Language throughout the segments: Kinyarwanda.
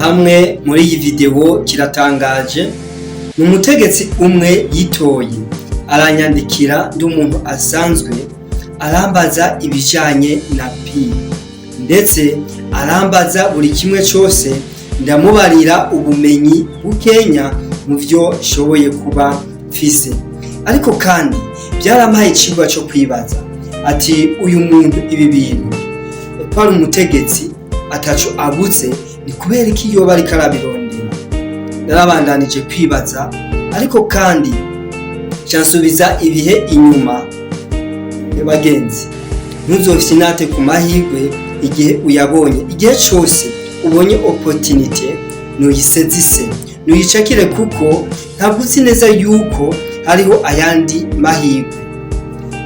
hamwe muri iyi video kiratangaje. Ni umutegetsi umwe yitoye aranyandikira ndi umuntu asanzwe, arambaza ibijanye na pi ndetse arambaza buri kimwe cyose, ndamubarira ubumenyi bukenya mu byo shoboye kuba mfise. Ariko kandi byarampaye icigwa cyo kwibaza ati uyu muntu ibi bintu ko ari umutegetsi ataco abuze, ni kubera iki yoba ariko arabirondera? Narabandanije kwibaza, ariko kandi cansubiza ibihe inyuma. Bagenzi, ntuzofite ku mahirwe igihe uyabonye. Igihe cyose ubonye opportunity nuyisezise, nuyicakire, kuko ntabwo uzi neza yuko hariho ayandi mahirwe.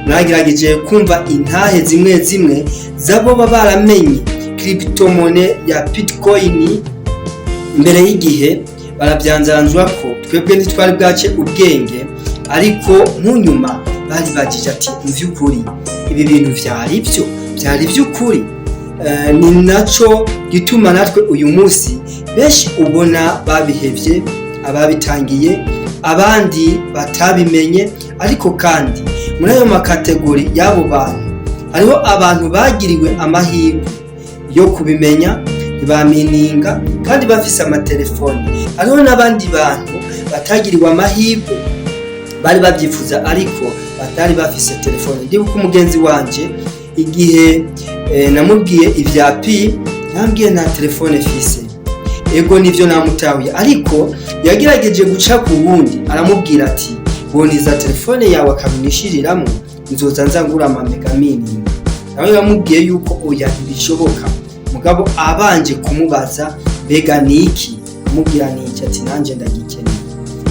Nagerageje kumva intahe zimwe zimwe zabo baramenye cryptomone ya Bitcoin mbere y'igihe, barabyanzanzwa ko twebwe ntitwari bwace ubwenge, ariko nk'unyuma bari bagije ati mu by'ukuri ibi bintu byari by'ukuri. Ni naco gituma natwe uyu munsi benshi ubona babihevye, ababitangiye, abandi batabimenye. Ariko kandi muri ayo makategori y'abo bantu hariho abantu bagiriwe amahirwe yo kubimenya, bamininga kandi bafise amatelefone. Hariho n'abandi bantu batagiriwe amahirwe, bari babyifuza ariko batari bafise telefone. Ndibuka umugenzi wanje igihe namubwiye ibya pi, nambwiye nta telefone fise. Ego nivyo namutawiye, ariko yagerageje guca ku wundi aramubwira ati boniza telefone yawe akabinishiriramo, nzoza nzangura amamega minini. Nawe yamubwiye yuko oya ntibishoboka, mugabo abanje kumubaza mbega niki, amubwira niki, ati nanje ndagikeneye.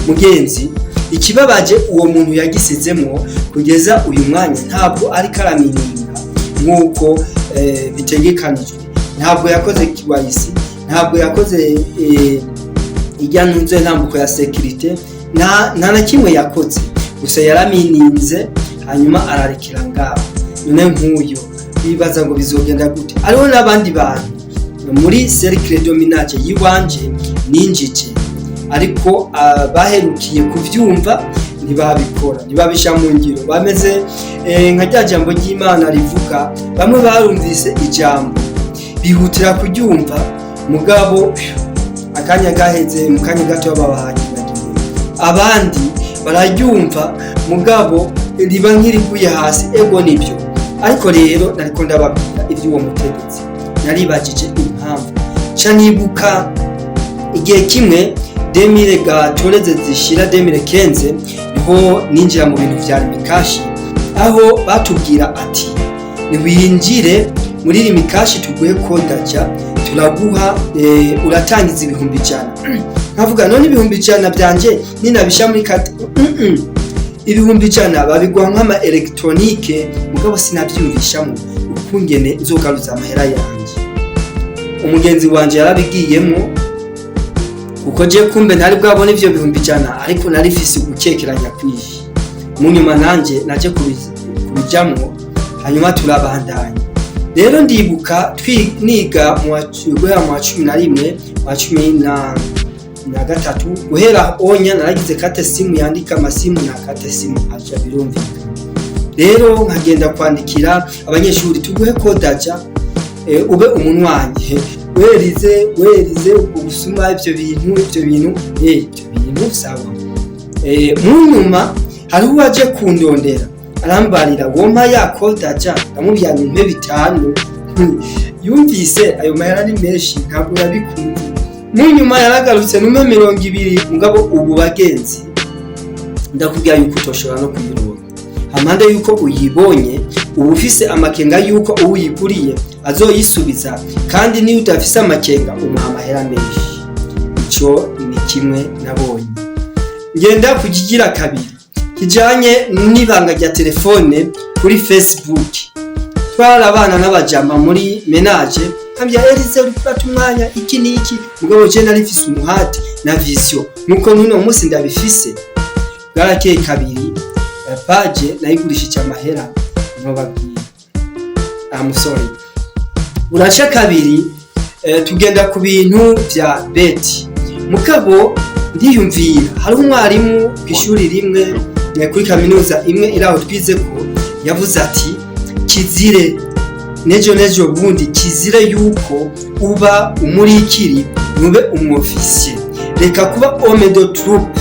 Mugenzi, ikibabaje uwo muntu yagisizemwo kugeza uyu mwanya ntabwo ari karamininga nkuko bitegekanijwe. Ntabwo yakoze KYC, ntabwo yakoze ijyanunze ntambuko ya security, nta na kimwe yakoze, gusa yaramininze hanyuma ararekera ngabo. None nk'uyo bibaza ngo bizogenda gute? Ariho n'abandi bantu muri cercle dominante yiwanje ninjije, ariko baherukiye kuvyumva ntibabikora, ntibabisha mu ngiro. Bameze nka rya jambo ry'Imana rivuga, bamwe barumvise ijambo bihutira kuryumva, mugabo akanya gaheze mu kanya gato babahaye. Abandi bararyumva mugabo riba nk'iriguye hasi. Ego nibyo, ariko rero nariko ndababwira iby'uwo mutegetsi. Naribagije impamvu ca nibuka igihe kimwe 2014 zishira 2015 niho ninjira mu bintu vya Rimikashi, aho batubwira ati niwinjire muri Rimikashi tuguhe kodaja, turaguha uratangiza 100. Nkavuga none 100 byanje ninabisha muri kati 100 babigwa nk'ama electronique, mugabo sinabyumvishamo ukungene nzogaruza amahera yanje. Umugenzi wanje yarabigiyemo, uko je kumbe ntari bwabone ivyo 100, ariko nari fisi gukekeranya kwishi. Munyuma nanje naje kubijamwo, hanyuma turabandanya. Rero ndibuka niga mu 11 na gatatu, guhera onya naragize kate simu yandika amasimu na kate simu aja birumvikana. Rero nkagenda kwandikira abanyeshuri tuguhe kodaja, ube umunwanye, werize ubusuma ibyo bintu sawa. Munyuma hari uwaje kundondera arambarira woma ya kodaja, ndamubyanyu impe 5. Yumvise ayo mahera ni menshi, ntabwo yabikunze. Munyuma yaragarutse nume 20, mugabo ubu bagenzi ndakubwira yuko utoshobora no kuyironka. Hamande yuko uyibonye ubu ufise amakenga yuko uyiguriye azoyisubiza, kandi ni utafise amakenga umuha amahera menshi. Ico ni kimwe nabonye. Ngenda kukigira kabiri kijanye n'ibanga rya telefone kuri Facebook. Twara abana n'abajama muri menage, ambya Elize uri kurata umwanya iki niki, mugabo je nari mfise umuhati na vision nuko nuno munsi ndabifise. Bwarakeye kabiri page nayigurisha amahera ntobabwiye. I'm sorry. Uraca kabiri tugenda ku bintu vya beti. Mugabo ndiyumvira hari umwarimu kw'ishuri rimwe kuri kaminuza imwe iraho twize ko yavuze ati kizire nejo bundi kizire yuko uba umurikiri nube umofisiye, reka kuba homme de troupe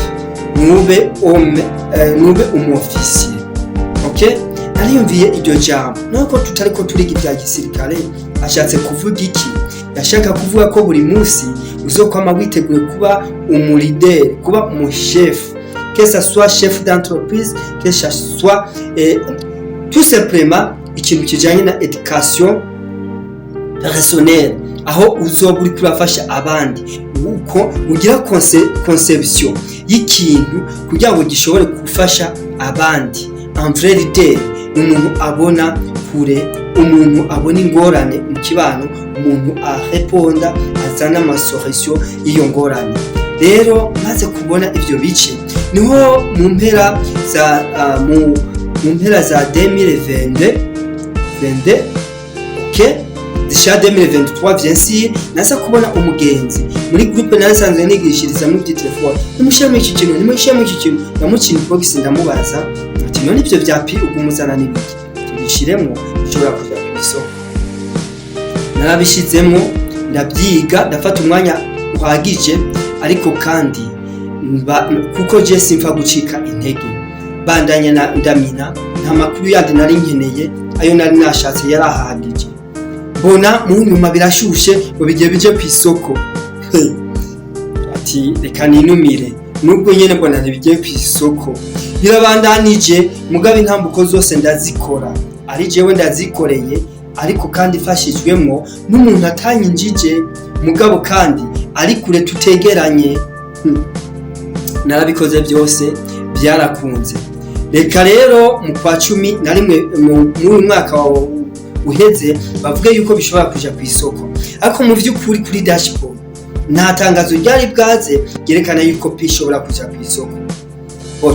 nube umofisiye. Okay, nariyumviye iryo jambo nuko tutariko turiga ibya gisirikare ashatse kuvuga iki? Yashaka kuvuga ko buri munsi uzokwama witeguye kuba umulideri, kuba umushefu, que ça soit chef d'entreprise, que ça soit tout simplement ikintu kijanye na education personnelle, aho uzoba uri kurafasha abandi uko ugira conception y'ikintu kugira ngo gishobore gufasha abandi. En vérité umuntu abona kure, umuntu abona ingorane mu kibano, umuntu areponda azana amasolution y'iyo ngorane. Rero maze kubona ivyo bice niho mu mpera za 2022 okay, zisha 2023 bien nasa kubona umugenzi muri groupe nasanzwe nigishiriza mu telefone, nimushame iki kintu namucini box ndamubaza ati none ivyo vya pi ugumuzana n'ibiki tubishiremo ushobora kuja ku isoko. Narabishizemo ndabyiga ndafata umwanya uhagije, ariko kandi kuko je simfa gucika intege bandanya ndamina nta makuru yandi nari nkeneye, ayo nari nashatse yarahagije. Bona mu nyuma birashushe ngo bigiye bije ku isoko ati reka ninumire, nubwo nyene mbona bigiye ku isoko birabandanije. Mugabe intambuko zose ndazikora, ari jewe ndazikoreye, ariko kandi fashijwemo n'umuntu atanyinjije, mugabo kandi ari kure tutegeranye. Narabikoze byose byarakunze. Reka rero mu kwa 11 mu mwaka wa uheze bavuga yuko bishobora kuja ku isoko, ariko mu vy'ukuri kuri dashboard nta tangazo ryari bwaze yerekana yuko bishobora kuja ku isoko.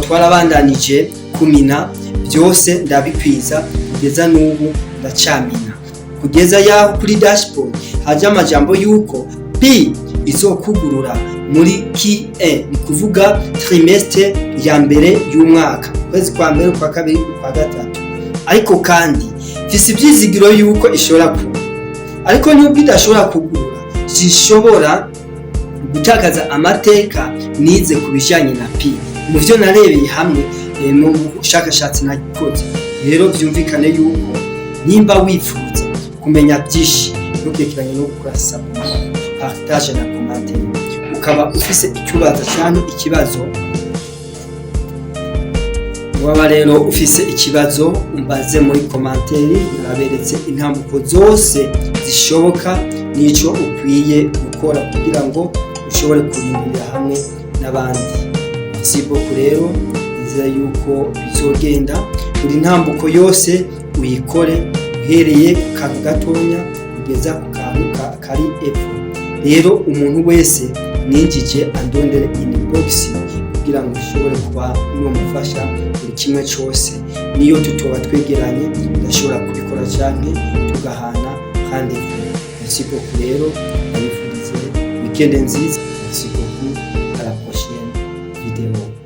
Twarabandanije kumina byose ndabikwiza kugeza n'ubu ndacamina, kugeza yaho kuri dashboard haje amajambo yuko P izokugurura muri Q1, ni kuvuga trimestre ya mbere y'umwaka, kwezi kwa mbere, kwa kabiri, kwa gatatu. Ariko kandi fisi ibyizigiro yuko ishobora kugura, ariko nubwo idashobora kugura zishobora gutakaza amateka nize kubijanye na P mu byo narebeye hamwe mu bushakashatsi nakoze. Rero byumvikane yuko nimba wifuza kumenya byinshi ntukekeranye no gukora subscribe, partage na commentaire. Ukaba ufise ikibazo waba rero ufise ikibazo umbaze muri commentaire, naberetse intambuko zose zishoboka nico ukwiye gukora kugira ngo ushobore kurindira hamwe n'abandi. Siboko rero nizera yuko bizogenda buri ntambuko yose uyikore uhereye kantu gatonya kugeza ku kantu kari epfo. Rero umuntu wese ninjije andondere inbox kugira ngo ushobore kuba n'umufasha buri kimwe cyose, niyo tutoba twegeranye ndashobora kubikora cyane tugahana kandi siboko rero abifurize weekend nziza. Siboko à la prochaine vidéo.